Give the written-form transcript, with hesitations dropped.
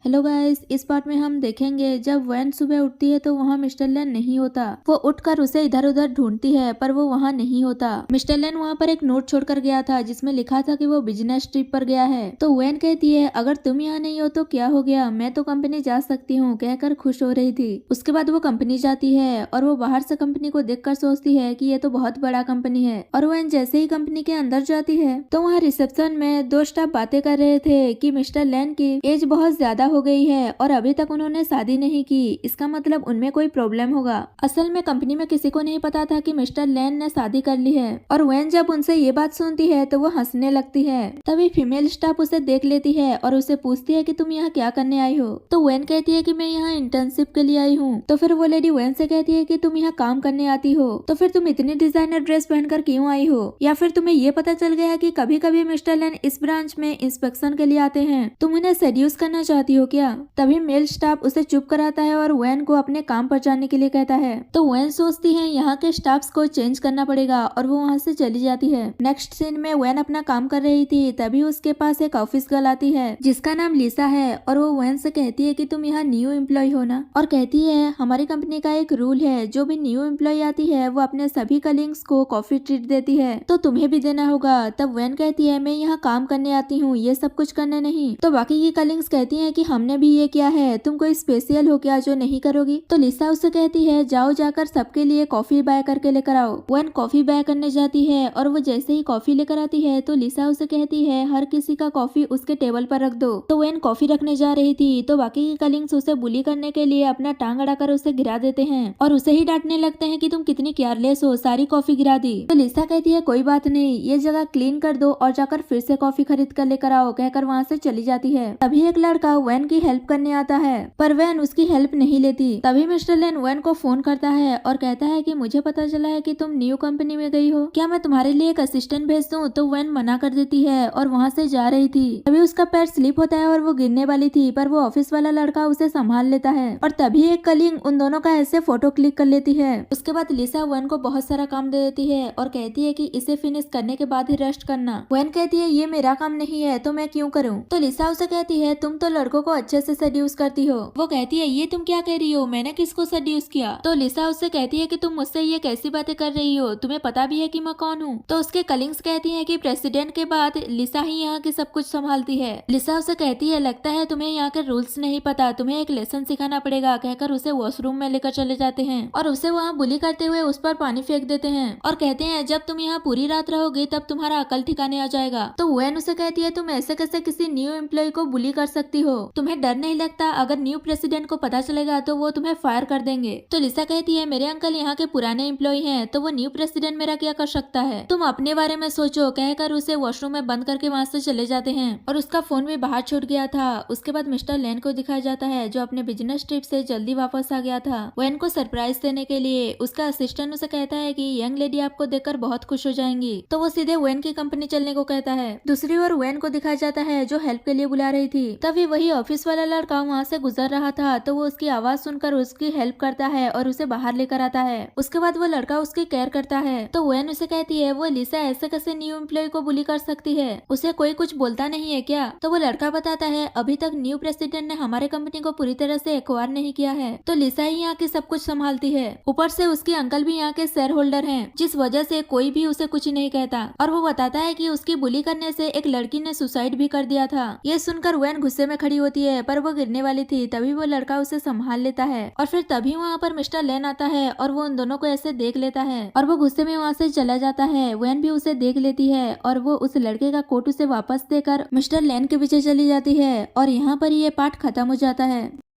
Hello guys, इस part में हम देखेंगे जब वैन सुबह उठती है तो वहाँ मिस्टर लेन नहीं होता। वो उठकर उसे इधर उधर ढूंढती है पर वो वहाँ नहीं होता। मिस्टर लेन वहाँ पर एक नोट छोड़कर गया था जिसमें लिखा था कि वो बिजनेस ट्रिप पर गया है। तो वैन कहती है अगर तुम यहाँ नहीं हो तो क्या हो गया, मैं तो कंपनी जा सकती हूँ, कहकर खुश हो रही थी। उसके बाद वो कंपनी जाती है और वो बाहर से कंपनी को देखकर सोचती है कि ये तो बहुत बड़ा कंपनी है। और वैन जैसे ही कंपनी के अंदर जाती है तो वहाँ रिसेप्शन में दो स्टाफ बातें कर रहे थे कि मिस्टर लेन की एज बहुत ज्यादा हो गई है और अभी तक उन्होंने शादी नहीं की, इसका मतलब उनमें कोई प्रॉब्लम होगा। असल में कंपनी में किसी को नहीं पता था कि मिस्टर लेन ने शादी कर ली है। और वैन जब उनसे ये बात सुनती है तो वो हंसने लगती है। तभी फीमेल स्टाफ उसे देख लेती है और उसे पूछती है कि तुम यहाँ क्या करने आई हो। तो वैन कहती है कि मैं यहाँ इंटर्नशिप के लिए आई हूँ। तो फिर वो लेडी वैन से कहती है कि तुम यहाँ काम करने आती हो तो फिर तुम इतनी डिजाइनर ड्रेस पहनकर क्यों आई हो, या फिर तुम्हें ये पता चल गया कि कभी कभी मिस्टर लेन इस ब्रांच में इंस्पेक्शन के लिए आते हैं, तुम उन्हें सेड्यूस करना चाहती हो क्या। तभी मेल स्टाफ उसे चुप कराता है और वैन को अपने काम पर जाने के लिए कहता है। तो वैन सोचती है यहाँ के स्टाफ्स को चेंज करना पड़ेगा और वो वहाँ से चली जाती है। नेक्स्ट सीन में वैन अपना काम कर रही थी, तभी उसके पास एक ऑफिस गर्ल आती है जिसका नाम लिसा है और वो वैन से कहती है कि तुम यहाँ न्यू एम्प्लॉय हो ना, और कहती है हमारी कंपनी का एक रूल है, जो भी न्यू एम्प्लॉय आती है वो अपने सभी कलीग्स को कॉफी ट्रीट देती है, तो तुम्हें भी देना होगा। तब वैन कहती है मैं यहाँ काम करने आती हूँ, ये सब कुछ करने नहीं। तो बाकी की कलीग्स कहती हैं कि हमने भी ये किया है, तुम कोई स्पेशल हो क्या जो नहीं करोगी। तो लिसा उससे कहती है जाओ जाकर सबके लिए कॉफी बाय करके लेकर आओ। वैन कॉफी बाय करने जाती है और वो जैसे ही कॉफी लेकर आती है तो लिसा उसे कहती है हर किसी का कॉफी उसके टेबल पर रख दो। तो वैन कॉफी रखने जा रही थी तो बाकी के कलीग्स उसे बुली करने के लिए अपना टांग अड़ाकर उसे गिरा देते हैं और उसे ही डांटने लगते हैं कि तुम कितनी केयरलेस हो, सारी कॉफी गिरा दी। तो लिसा कहती है कोई बात नहीं, ये जगह क्लीन कर दो और जाकर फिर से कॉफी खरीद कर लेकर आओ, कहकर वहाँ से चली जाती है। तभी एक लड़का वैन की हेल्प करने आता है पर वैन उसकी हेल्प नहीं लेती। तभी मिस्टर लेन वैन को फोन करता है और कहता है कि मुझे पता चला है कि तुम न्यू कंपनी में गई हो, क्या मैं तुम्हारे लिए एक असिस्टेंट भेज दूं। तो वैन मना कर देती है और वहाँ से जा रही थी। तभी उसका पैर स्लिप होता है और वो गिरने वाली थी पर वो ऑफिस वाला लड़का उसे संभाल लेता है और तभी एक कलीग उन दोनों का ऐसे फोटो क्लिक कर लेती है। उसके बाद लिसा वैन को बहुत सारा काम दे देती है और कहती है कि इसे फिनिश करने के बाद ही रेस्ट करना। वैन कहती है ये मेरा काम नहीं है तो मैं क्यों करूँ। तो लिसा उसे कहती है तुम तो लड़कों को अच्छे से सेड्यूस करती हो। वो कहती है ये तुम क्या कह रही हो, मैंने किसको सेड्यूस किया। तो लिसा उससे कहती है कि तुम मुझसे ये कैसी बातें कर रही हो, तुम्हें पता भी है कि मैं कौन हूँ। तो उसके कलीग्स कहती हैं कि प्रेसिडेंट के बाद लिसा ही यहाँ की सब कुछ संभालती है। लिसा उसे कहती है लगता है तुम्हें यहाँ के रूल्स नहीं पता, तुम्हें एक लेसन सिखाना पड़ेगा, कहकर उसे वॉशरूम में लेकर चले जाते हैं और उसे वहाँ बुली करते हुए उस पर पानी फेंक देते हैं और कहते हैं जब तुम यहाँ पूरी रात रहोगे तब तुम्हारा अकल ठिकाने आ जाएगा। तो वैन उसे कहती है तुम ऐसे कैसे किसी न्यू एम्प्लॉय को बुली कर सकती हो, तुम्हें डर नहीं लगता, अगर न्यू प्रेसिडेंट को पता चलेगा तो वो तुम्हें फायर कर देंगे। तो लिसा कहती है मेरे अंकल यहाँ के पुराने एम्प्लॉय हैं तो वो न्यू प्रेसिडेंट मेरा क्या कर सकता है, तुम अपने बारे में सोचो, कहकर उसे वॉशरूम में बंद करके वहाँ से चले जाते हैं। और उसका फोन भी बाहर छूट गया था। उसके बाद मिस्टर लेन को दिखाया जाता है जो अपने बिजनेस ट्रिप से जल्दी वापस आ गया था। वैन को सरप्राइज देने के लिए उसका असिस्टेंट उसे कहता है कि यंग लेडी आपको देखकर बहुत खुश हो जाएंगी, तो वो सीधे वैन की कंपनी चलने को कहता है। दूसरी ओर वैन को दिखाया जाता है जो हेल्प के लिए बुला रही थी। तभी वही ऑफिस वाला लड़का वहाँ से गुजर रहा था तो वो उसकी आवाज सुनकर उसकी हेल्प करता है और उसे बाहर लेकर आता है। उसके बाद वो लड़का उसकी केयर करता है। तो वैन उसे कहती है वो लिसा ऐसे कैसे न्यू एम्प्लॉय को बुली कर सकती है, उसे कोई कुछ बोलता नहीं है क्या। तो वो लड़का बताता है अभी तक न्यू प्रेसिडेंट ने हमारे कंपनी को पूरी तरह से एक्वायर नहीं किया है, तो लिसा ही यहाँ की सब कुछ संभालती है। ऊपर से उसके अंकल भी यहाँ के शेयर होल्डर हैं, जिस वजह से कोई भी उसे कुछ नहीं कहता। और वो बताता है कि उसकी बुली करने से एक लड़की ने सुसाइड भी कर दिया था। ये सुनकर वैन गुस्से में खड़ी होती है पर वो गिरने वाली थी। तभी वो लड़का उसे संभाल लेता है और फिर तभी वहाँ पर मिस्टर लेन आता है और वो उन दोनों को ऐसे देख लेता है और वो गुस्से में वहाँ से चला जाता है। वैन भी उसे देख लेती है और वो उस लड़के का कोट उसे वापस देकर मिस्टर लेन के पीछे चली जाती है और यहाँ पर ये पार्ट खत्म हो जाता है।